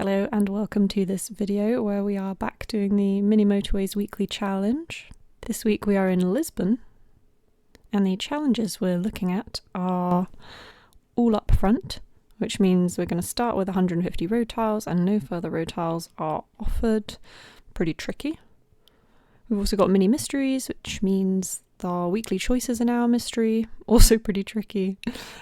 Hello and welcome to this video where we are back doing the Mini Motorways weekly challenge. This week we are in Lisbon and the challenges we're looking at are all up front, which means we're going to start with 150 road tiles and no further road tiles are offered. Pretty tricky. We've also got mini mysteries, which means our weekly choices are now a mystery, also pretty tricky,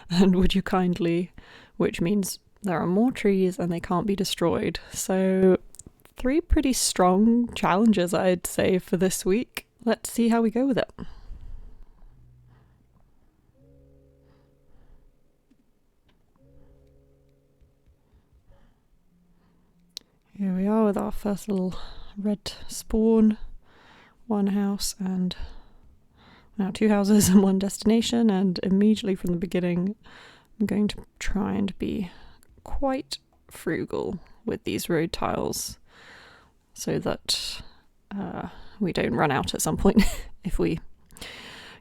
and would you kindly, which means there are more trees and they can't be destroyed. So 3 pretty strong challenges, I'd say, for this week. Let's see how we go with it. Here we are with our first little red spawn. 1 house and now 2 houses and 1 destination, and immediately from the beginning I'm going to try and be quite frugal with these road tiles so that we don't run out at some point if we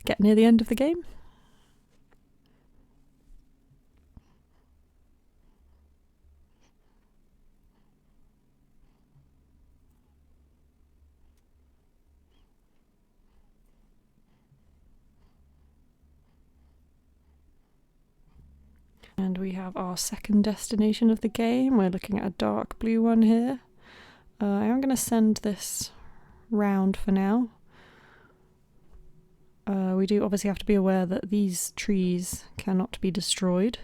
get near the end of the game. And we have our second destination of the game. We're looking at a dark blue one here. I am going to send this round for now. We do obviously have to be aware that these trees cannot be destroyed,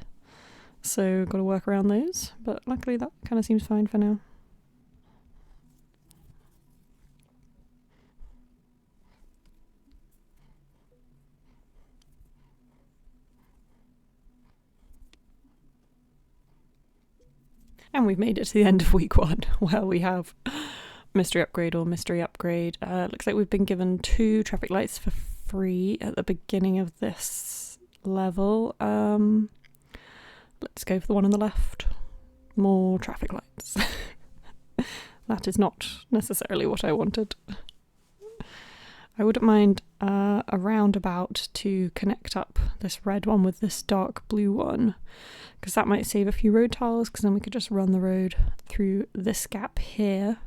so got to work around those, but luckily that kind of seems fine for now. And we've made it to the end of week 1, where we have mystery upgrade or mystery upgrade. Looks like we've been given 2 traffic lights for free at the beginning of this level. Let's go for the one on the left. More traffic lights. That is not necessarily what I wanted. I wouldn't mind a roundabout to connect up this red one with this dark blue one, because that might save a few road tiles, because then we could just run the road through this gap here.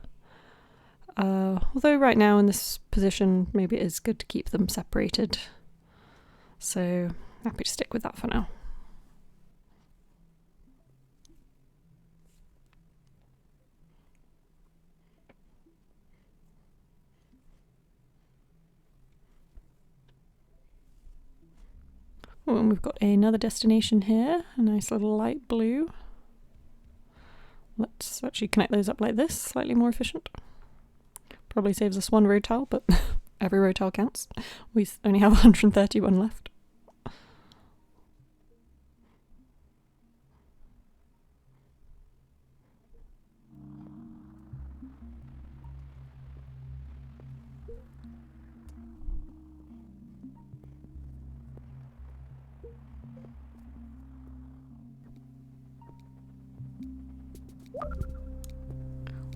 Although right now in this position maybe it is good to keep them separated, so happy to stick with that for now. Oh, and we've got another destination here, a nice little light blue. Let's actually connect those up like this, slightly more efficient. Probably saves us 1 road tile, but every road tile counts. We only have 131 left.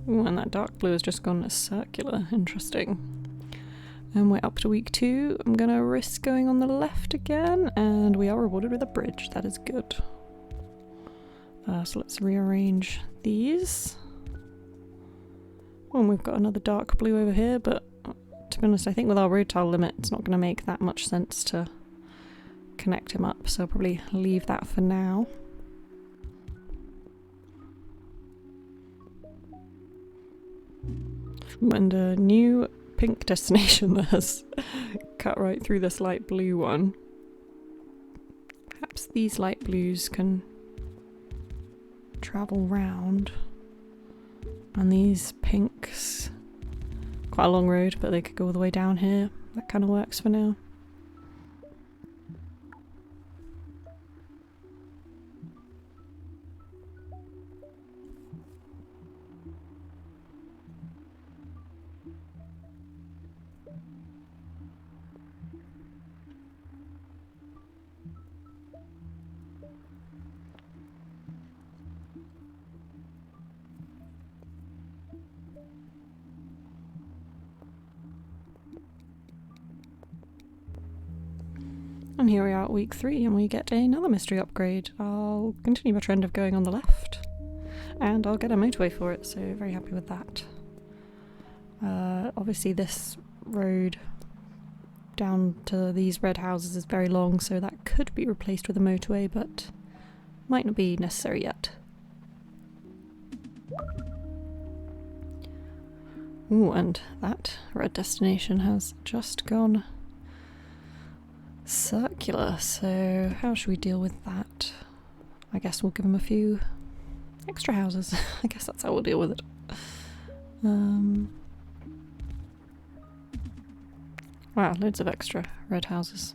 Ooh, and that dark blue has just gone circular. Interesting. And we're up to week 2. I'm going to risk going on the left again, and we are rewarded with a bridge. That is good. So let's rearrange these. Oh, and we've got another dark blue over here, but to be honest, I think with our road tile limit, it's not going to make that much sense to connect him up, so I'll probably leave that for now. And a new pink destination that has cut right through this light blue one. Perhaps these light blues can travel round, and these pinks, quite a long road, but they could go all the way down here. That kind of works for now. And here we are at week 3 and we get another mystery upgrade. I'll continue my trend of going on the left. and I'll get a motorway for it, so very happy with that. Obviously this road down to these red houses is very long, so that could be replaced with a motorway, but might not be necessary yet. Ooh, and that red destination has just gone circular, so how should we deal with that? I guess we'll give them a few extra houses. I guess that's how we'll deal with it. Wow, loads of extra red houses.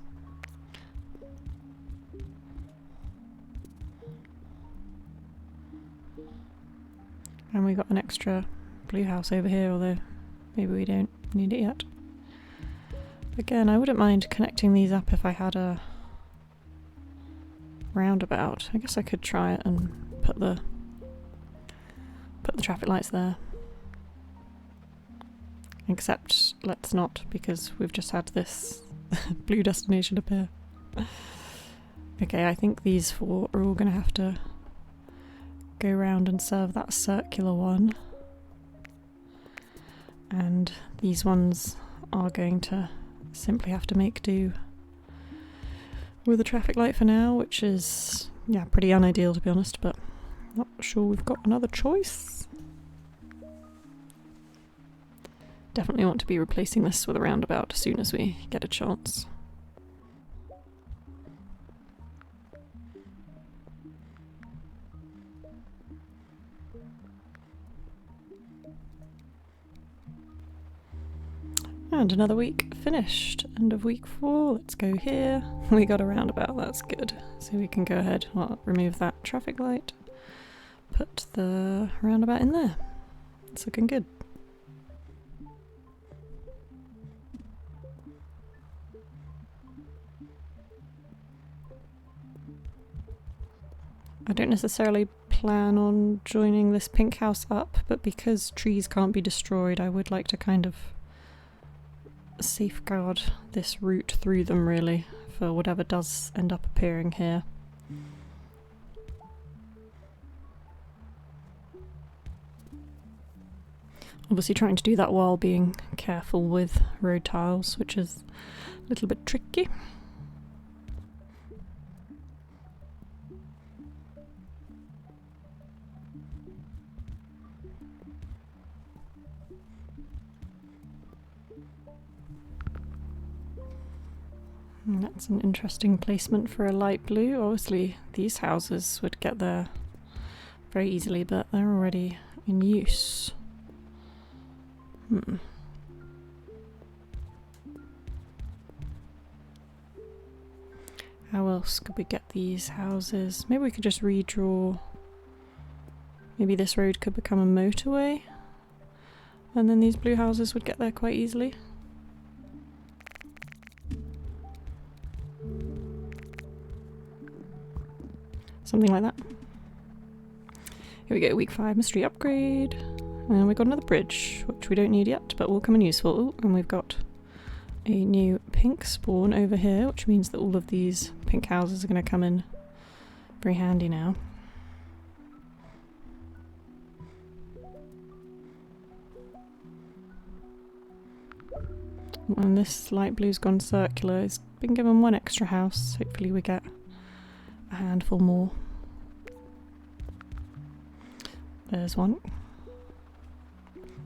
And we got an extra blue house over here, although maybe we don't need it yet. Again, I wouldn't mind connecting these up if I had a roundabout. I guess I could try it and put the traffic lights there. Except let's not, because we've just had this blue destination appear. Okay, I think these four are all going to have to go round and serve that circular one. And these ones are going to simply have to make do with a traffic light for now, which is, yeah, pretty unideal to be honest, but not sure we've got another choice. Definitely want to be replacing this with a roundabout as soon as we get a chance. And another week finished. End of week 4, let's go here. We got a roundabout, that's good. So we can go ahead, well, remove that traffic light, put the roundabout in there. It's looking good. I don't necessarily plan on joining this pink house up, but because trees can't be destroyed, I would like to kind of safeguard this route through them, really, for whatever does end up appearing here. Obviously trying to do that while being careful with road tiles, which is a little bit tricky. And that's an interesting placement for a light blue. Obviously these houses would get there very easily, but they're already in use. How else could we get these houses? Maybe we could just redraw. Maybe this road could become a motorway, and then these blue houses would get there quite easily. Something like that. Here we go, week 5 mystery upgrade. And we've got another bridge, which we don't need yet, but will come in useful. Ooh, and we've got a new pink spawn over here, which means that all of these pink houses are going to come in very handy now. And this light blue's gone circular. It's been given one extra house. Hopefully we get a handful more. There's one.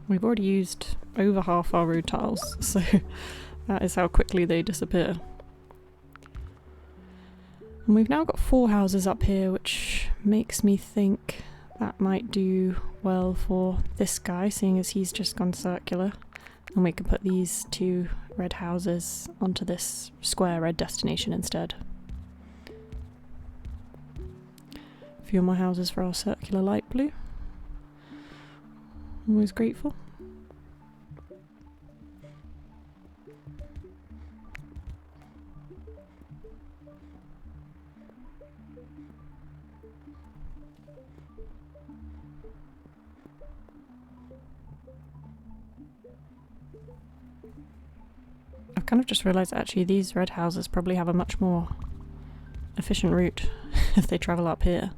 We've already used over half our road tiles, so that is how quickly they disappear. And we've now got 4 houses up here, which makes me think that might do well for this guy, seeing as he's just gone circular. And we can put these 2 red houses onto this square red destination instead. A few more houses for our circular light blue. Always grateful. I've kind of just realised actually these red houses probably have a much more efficient route if they travel up here.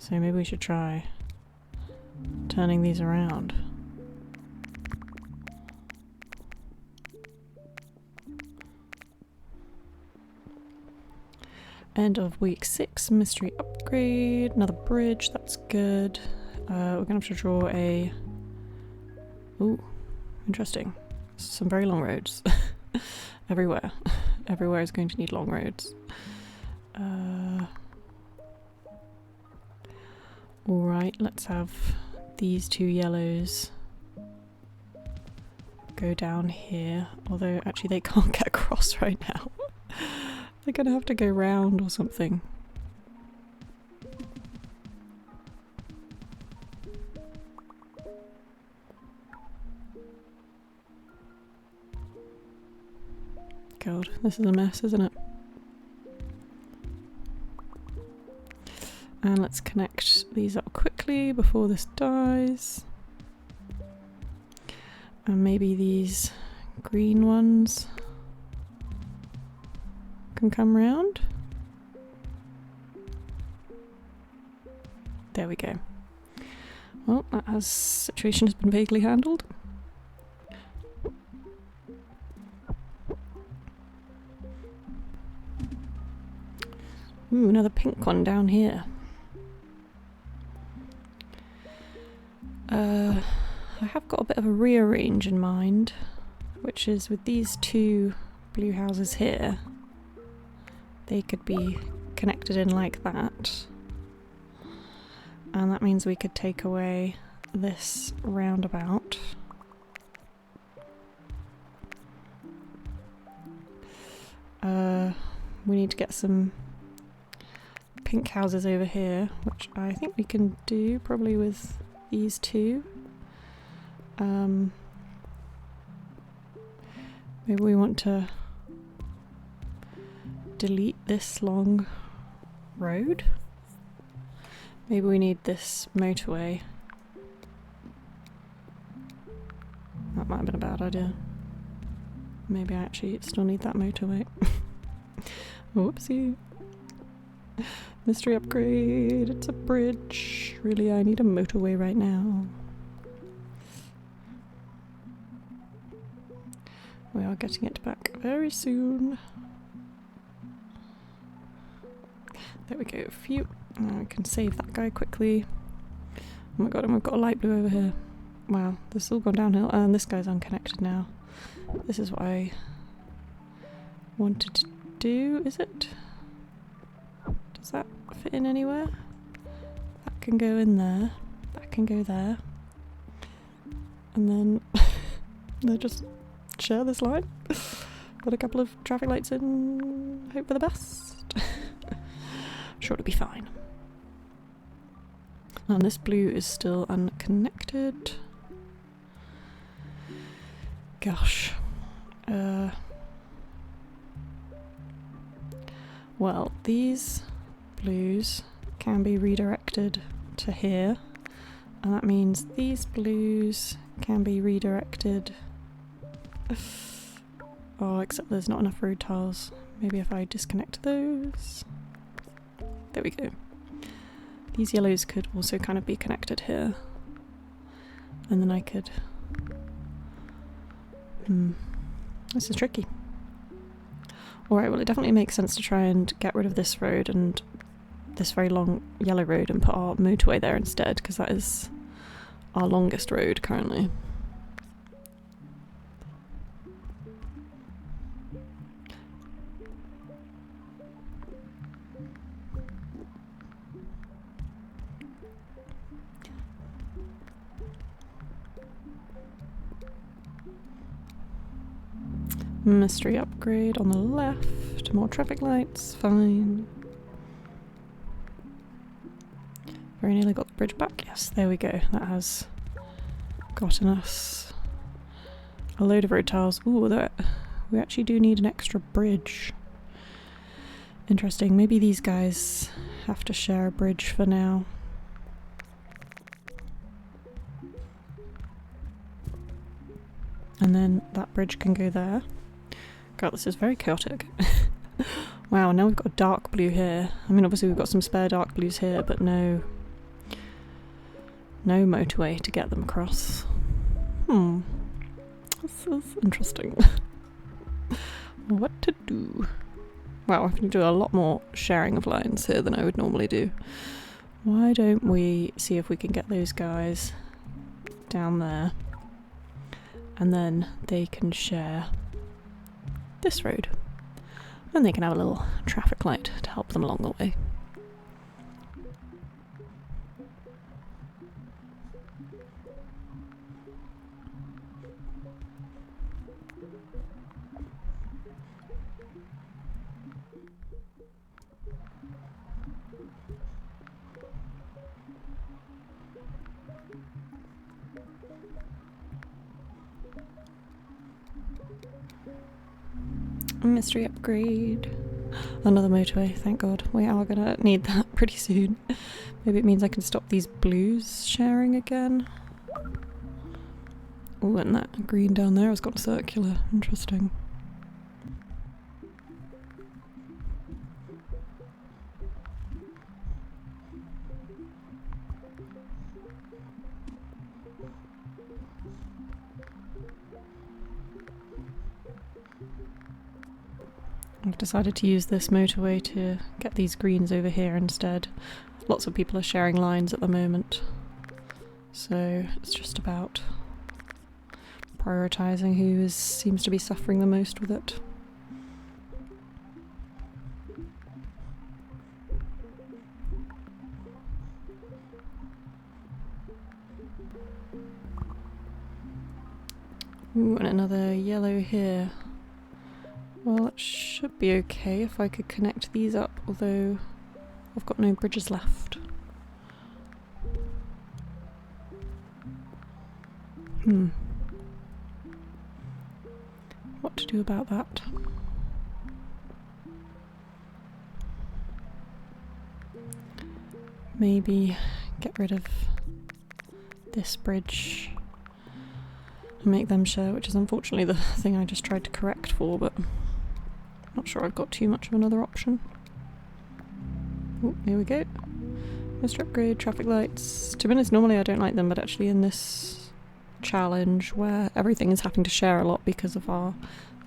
So maybe we should try turning these around. End of week 6, mystery upgrade, another bridge, that's good. We're gonna have to draw a... Ooh, interesting. Some very long roads. Everywhere. Everywhere is going to need long roads. Alright, let's have these 2 yellows go down here. Although, actually they can't get across right now. They're gonna have to go round or something. God, this is a mess, isn't it? And let's connect these up quickly before this dies. And maybe these green ones can come round. There we go. Well, that situation has been vaguely handled. Ooh, another pink one down here. I have got a bit of a rearrange in mind, which is with these 2 blue houses here. They could be connected in like that. And that means we could take away this roundabout. We need to get some pink houses over here, which I think we can do probably with these 2. Maybe we want to delete this long road. Maybe we need this motorway. That might have been a bad idea. Maybe I actually still need that motorway. Whoopsie. Mystery upgrade, it's a bridge. Really, I need a motorway right now. We are getting it back very soon. There we go, phew. Now we can save that guy quickly. Oh my god, and we've got a light blue over here. Wow, this has all gone downhill. And this guy's unconnected now. This is what I wanted to do, is it? Does that fit in anywhere? That can go in there. That can go there. And then they just share this line. Put a couple of traffic lights in, hope for the best. Sure it'll be fine. And this blue is still unconnected. Gosh. Well, these blues can be redirected to here, and that means these blues can be redirected. Oh, except there's not enough road tiles. Maybe if I disconnect those. There we go. These yellows could also kind of be connected here. And then I could... This is tricky. Alright, well it definitely makes sense to try and get rid of this road and this very long yellow road and put our motorway there instead, because that is our longest road currently. Mystery upgrade on the left, more traffic lights, fine. Very nearly got the bridge back, yes, there we go, that has gotten us a load of road tiles. Ooh, we actually do need an extra bridge. Interesting, maybe these guys have to share a bridge for now. And then that bridge can go there. God, this is very chaotic. Wow, now we've got a dark blue here. I mean, obviously we've got some spare dark blues here, but no no motorway to get them across. This is interesting. What to do? Wow, I have to do a lot more sharing of lines here than I would normally do. Why don't we see if we can get those guys down there, and then they can share this road, and they can have a little traffic light to help them along the way. Mystery upgrade. Another motorway, thank god. We are gonna need that pretty soon. Maybe it means I can stop these blues sharing again. Oh, and that green down there has got circular. Interesting. I've decided to use this motorway to get these greens over here instead. Lots of people are sharing lines at the moment, so it's just about prioritising who seems to be suffering the most with it. Ooh, and another yellow here. Well, it should be okay if I could connect these up, although I've got no bridges left. What to do about that? Maybe get rid of this bridge and make them share, which is unfortunately the thing I just tried to correct for, but not sure I've got too much of another option. Oh, here we go. Mr. Upgrade, traffic lights. To be honest, normally I don't like them, but actually in this challenge where everything is having to share a lot because of our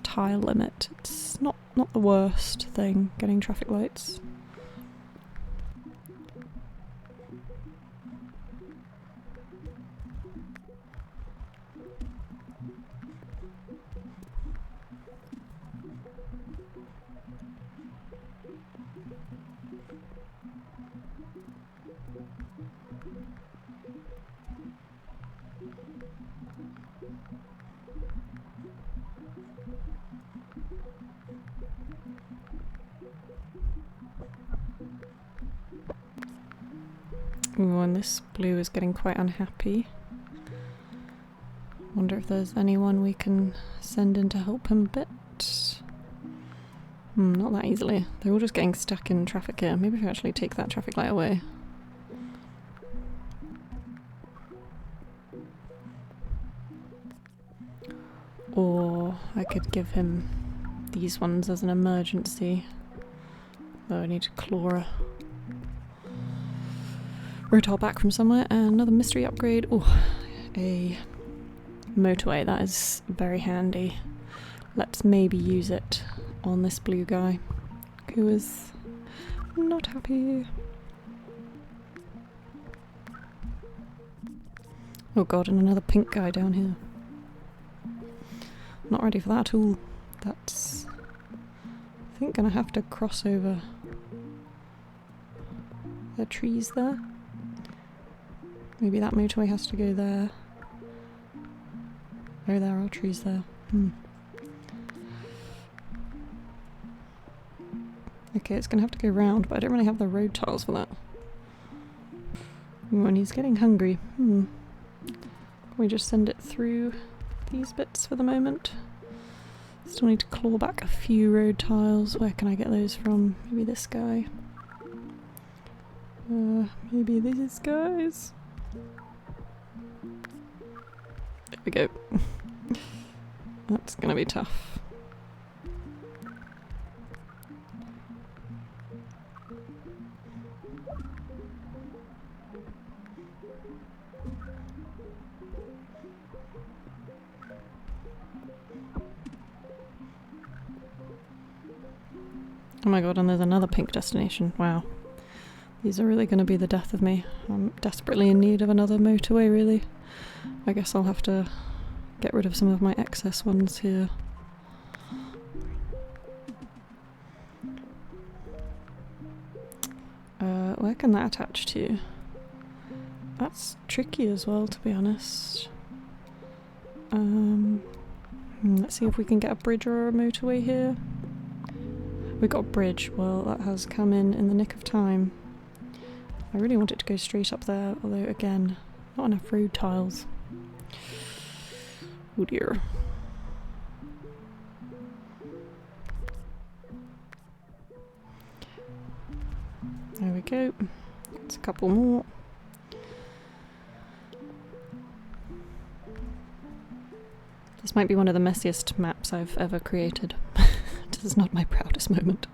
tile limit, it's not the worst thing, getting traffic lights. Ooh, and this blue is getting quite unhappy. Wonder if there's anyone we can send in to help him a bit. Not that easily. They're all just getting stuck in traffic here. Maybe if I actually take that traffic light away. Or I could give him these ones as an emergency. Though I need to claw a rotor back from somewhere, and another mystery upgrade. Oh, a motorway, that is very handy. Let's maybe use it on this blue guy, who is not happy. Oh god, and another pink guy down here. Not ready for that at all. That's, I think, gonna have to cross over the trees there. Maybe that motorway has to go there. Oh, there are trees there. Okay, it's gonna have to go round, but I don't really have the road tiles for that. Ooh, and he's getting hungry. Can we just send it through these bits for the moment? Still need to claw back a few road tiles. Where can I get those from? Maybe this guy. Maybe these guys. There we go. That's gonna be tough. Oh my god, and there's another pink destination. Wow. These are really going to be the death of me. I'm desperately in need of another motorway, really. I guess I'll have to get rid of some of my excess ones here. Where can that attach to? That's tricky as well, to be honest. Let's see if we can get a bridge or a motorway here. We got a bridge. Well, that has come in the nick of time. I really want it to go straight up there, although again, not enough road tiles. Oh dear. There we go. It's a couple more. This might be one of the messiest maps I've ever created. This is not my proudest moment.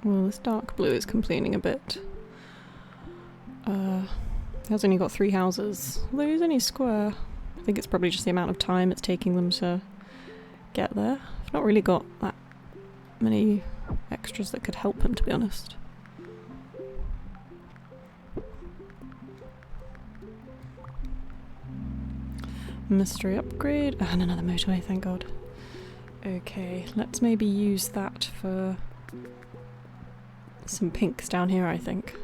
Well, this dark blue is complaining a bit. It has only got 3 houses, although it's only square. I think it's probably just the amount of time it's taking them to get there. I've not really got that many extras that could help him, to be honest. Mystery upgrade, and another motorway, thank god. Okay, let's maybe use that for some pinks down here, I think.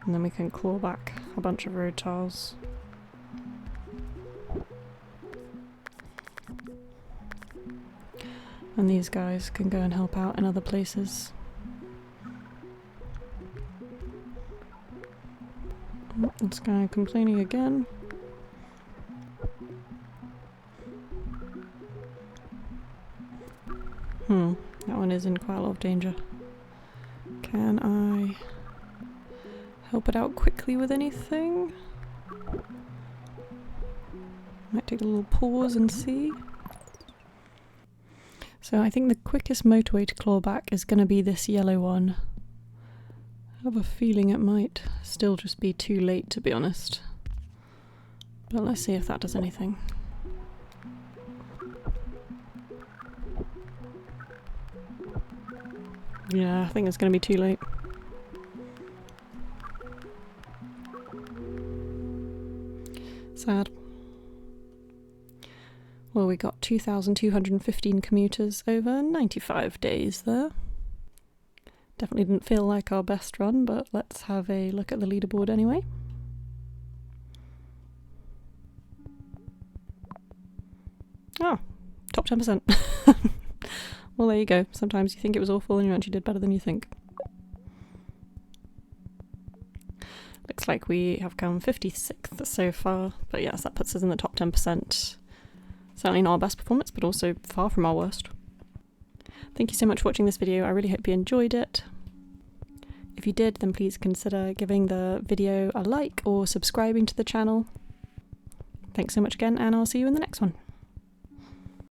And then we can claw back a bunch of road tiles. And these guys can go and help out in other places. Oh, this guy complaining again. That one is in quite a lot of danger. Can I help it out quickly with anything? Might take a little pause and see. So I think the quickest motorway to claw back is going to be this yellow one. I have a feeling it might still just be too late, to be honest. But let's see if that does anything. Yeah, I think it's going to be too late. Sad. Well, we got 2,215 commuters over 95 days there. Definitely didn't feel like our best run, but let's have a look at the leaderboard anyway. Oh, top 10%. Well, there you go. Sometimes you think it was awful and you actually did better than you think. Looks like we have come 56th so far, but yes, that puts us in the top 10%. Certainly not our best performance, but also far from our worst. Thank you so much for watching this video. I really hope you enjoyed it. If you did, then please consider giving the video a like or subscribing to the channel. Thanks so much again, and I'll see you in the next one.